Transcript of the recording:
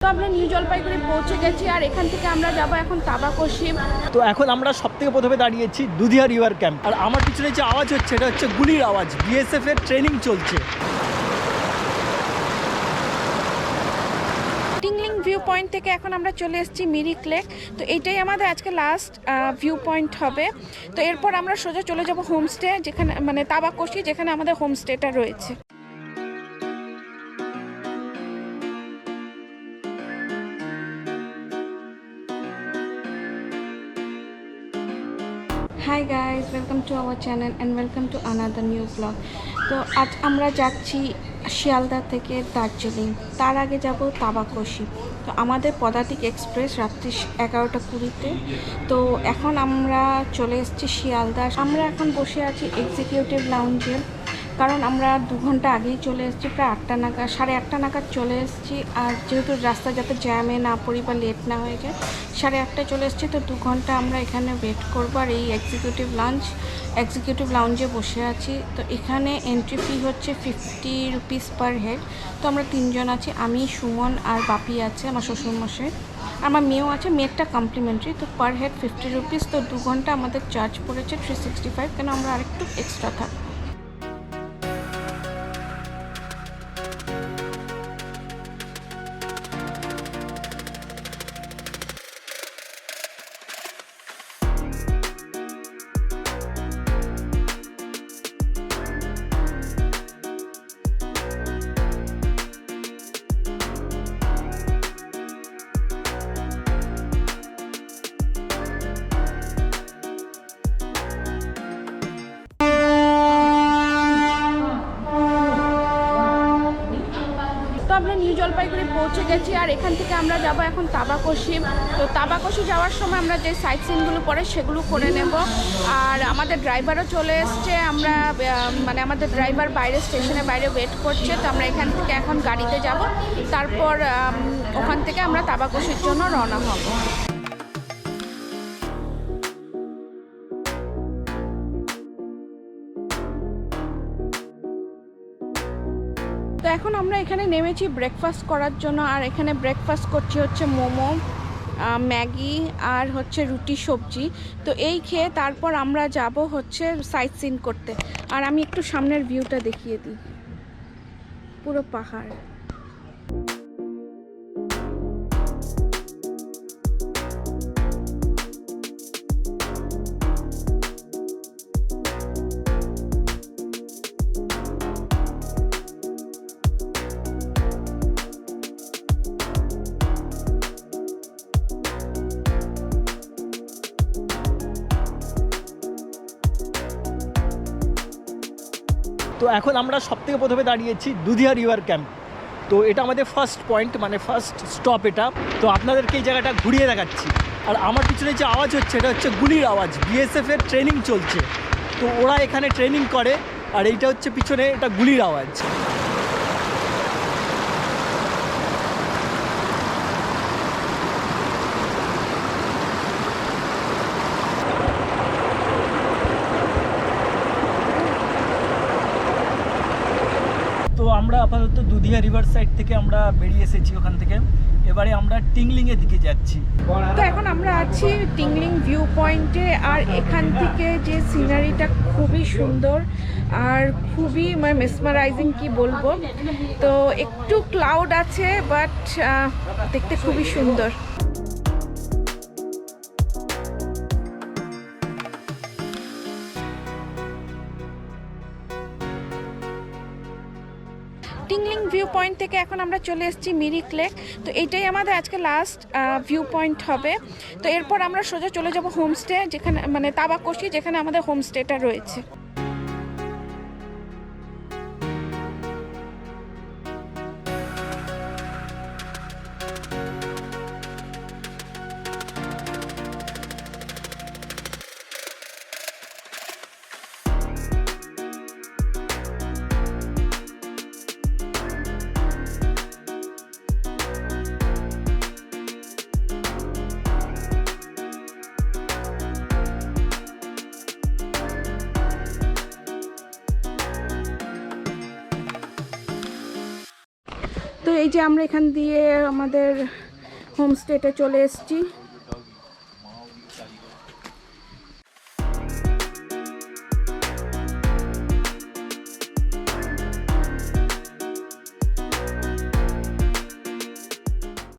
তো আমরা নিউ জলপাইগুড়ি পৌঁছে গেছি আর এখান থেকে আমরা যাব এখন তাবাকশি। তো এখন আমরা সবথেকে প্রথমে দাঁড়িয়েছি দুধিয়া রিভার ক্যাম্প। আর আমার পিছনে যে আওয়াজ হচ্ছে এটা হচ্ছে গুলির আওয়াজ, বিএসএফ এর ট্রেনিং চলছে। টিংলিং ভিউ পয়েন্ট থেকে এখন আমরা চলে এসেছি মিরিক লেক। তো এইটাই আমাদের আজকে লাস্ট ভিউ পয়েন্ট হবে। তো এরপর আমরা সোজা চলে যাব হোমস্টে, যেখানে মানে তাবাকশি, যেখানে আমাদের হোমস্টেটা রয়েছে। Hi guys, welcome to our channel and welcome to another new blog. তো আজ আমরা যাচ্ছি শিয়ালদা থেকে দার্জিলিং, তার আগে যাব তাবাকশি। তো আমাদের পদাতিক এক্সপ্রেস রাত্রি 11:20-তে। তো এখন আমরা চলে এসেছি শিয়ালদা। আমরা এখন বসে আছি এক্সিকিউটিভ লাউঞ্জে, কারণ আমরা 2 ঘন্টা আগেই চলে এসেছি, প্রায় 8টা নাগাদ, 8:30 নাগাদ চলে এসেছি। আর যেহেতু রাস্তা যাতে জ্যামে না পড়ি বা লেট না হয়ে যায়, 8:30 চলে এসেছি। তো 2 ঘন্টা আমরা এখানে ওয়েট করবো। আর এই এক্সিকিউটিভ লাউঞ্জে বসে আছি। তো এখানে এন্ট্রি ফি হচ্ছে 50 রুপিস পার হেড। তো আমরা 3 জন আছি, আমি, সুমন আর বাপি আছে, আমার শ্বশুরমশাই, আমার মেয়েও আছে। মেয়েরটা কমপ্লিমেন্টারি। তো পার হেড 50 রুপিস। তো 2 ঘন্টা আমাদের চার্জ পড়েছে 365, কেন আমরা আরেকটু এক্সট্রা থাকবো। তো আমরা নিউ জলপাইগুড়ি পৌঁছে গেছি আর এখান থেকে আমরা যাব এখন তাবাকশি। তো তাবাকশি যাওয়ার সময় আমরা যে সাইট সিনগুলো পড়ে সেগুলো করে নেব। আর আমাদের ড্রাইভারও চলে এসছে। আমরা মানে আমাদের ড্রাইভার বাইরে স্টেশনের বাইরে ওয়েট করছে। তো আমরা এখান থেকে এখন গাড়িতে যাব, তারপর ওখান থেকে আমরা তাবাকশির জন্য রওনা হব। তো এখন আমরা এখানে নেমেছি ব্রেকফাস্ট করার জন্য। আর এখানে ব্রেকফাস্ট করছি হচ্ছে মোমো, ম্যাগি আর হচ্ছে রুটি সবজি। তো এই খেয়ে তারপর আমরা যাব হচ্ছে সাইট সিন করতে। আর আমি একটু সামনের ভিউটা দেখিয়ে দিই, পুরো পাহাড়। তো এখন আমরা সবথেকে প্রথমে দাঁড়িয়েছি দুধিয়া রিভার ক্যাম্প। তো এটা আমাদের ফার্স্ট পয়েন্ট, মানে ফার্স্ট স্টপ এটা। তো আপনাদেরকে এই জায়গাটা ঘুরিয়ে দেখাচ্ছি। আর আমার পিছনে যে আওয়াজ হচ্ছে এটা হচ্ছে গুলির আওয়াজ, বিএসএফ এর ট্রেনিং চলছে। তো ওরা এখানে ট্রেনিং করে। আর এইটা হচ্ছে পিছনে, এটা গুলির আওয়াজ। তো আমরা আপাতত দুধিয়া রিভার সাইড থেকে আমরা বেরিয়ে এসেছি ওখান থেকে। এবারে আমরা টিংলিংয়ের দিকে যাচ্ছি। তো এখন আমরা আছি টিংলিং ভিউ পয়েন্টে। আর এখান থেকে যে সিনারিটা খুবই সুন্দর আর খুবই মানে মেসমারাইজিং, কি বলবো। তো একটু ক্লাউড আছে, বাট দেখতে খুবই সুন্দর। টিংলিং ভিউ পয়েন্ট থেকে এখন আমরা চলে এসেছি মিরিক লেক। তো এইটাই আমাদের আজকে লাস্ট ভিউ পয়েন্ট হবে। তো এরপর আমরা সোজা চলে যাব হোমস্টে, যেখানে মানে তাবাকশি, যেখানে আমাদের হোমস্টেটা রয়েছে। এই যে আমরা এখান দিয়ে আমাদের হোমস্টেতে চলে এসেছি।